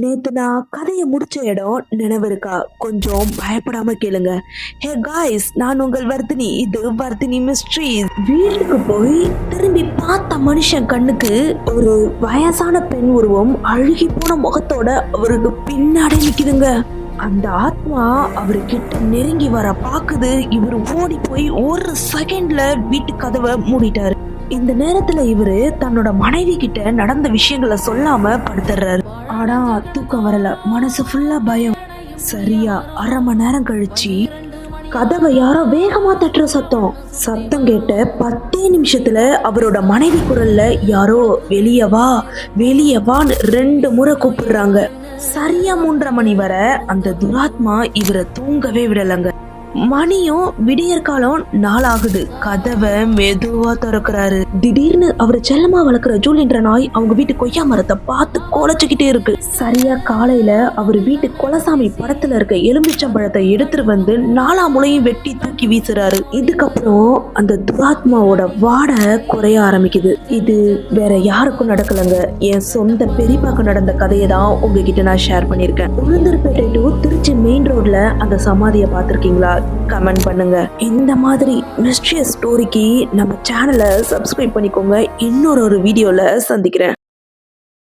நேத்து நான் கதையை முடிச்ச இடம் நினைவு இருக்கா? கொஞ்சம் பயப்படாம கேளுங்க. ஹே காய்ஸ், நான் உங்கள் வர்த்தினி. இது வர்த்தினி மிஸ்ட்ரீஸ். வீட்டுக்கு போய் திரும்பி பார்த்த மனுஷன் கண்ணுக்கு ஒரு வயசான பெண் உருவம் அழுகி போன முகத்தோட அவருக்கு பின்னாடி நிக்குதுங்க. அந்த ஆத்மா அவர்கிட்ட நெருங்கி வர பாக்குது. இவர் ஓடி போய் ஒரு செகண்ட்ல வீட்டு கதவை மூடிட்டாரு. இந்த நேரத்துல இவரு தன்னோட மனைவி கிட்ட நடந்த விஷயங்களை சொல்லாம படுத்துறாரு. ஆனா தூக்கம் வரல, மனசு ஃபுல்லா பயம். சரியா அரை மணி நேரம் கழிச்சு கதவை யாரோ வேகமா தட்டுற சத்தம் கேட்ட 10 நிமிஷத்துல அவரோட மனைவி குரல்ல யாரோ வெளியே வா வெளியே வான்னு 2 முறை கூப்பிடுறாங்க. சரியா 3:30 மணி வரை அந்த துராத்மா இவரை தூங்கவே விடலங்க. மணியும் விடியற்காலம் நாளாகுது. கதவை மெதுவா திறக்கிறாரு. திடீர்னு அவர் செல்லமா வளர்க்குற ஜூலின்ற நாய் அவங்க வீட்டு கொய்யா மரத்தை பார்த்து கொலைச்சுக்கிட்டே இருக்கு. சரியா காலையில அவர் வீட்டு கொலசாமி படத்துல இருக்க எலுமிச்சம்பழத்தை எடுத்துட்டு வந்து 4 முளையும் வெட்டி தூக்கி வீசுறாரு. இதுக்கப்புறம் அந்த துராத்மாவோட வாடை குறைய ஆரம்பிக்குது. இது வேற யாருக்கும் நடக்கலங்க, என் சொந்த பெரியப்பாக்கு நடந்த கதையை தான் உங்ககிட்ட நான் ஷேர் பண்ணிருக்கேன். உளுந்தூர்பேட்டை டு திருச்சி மெயின் ரோட்ல அந்த சமாதியை பார்த்திருக்கீங்களா? கமெண்ட் பண்ணுங்க. இந்த மாதிரி மிஸ்ட்ரியஸ் ஸ்டோரிக்கு நம்ம சேனலை சப்ஸ்கிரைப் பண்ணிக்கோங்க. இன்னொரு வீடியோல சந்திக்கிறேன்.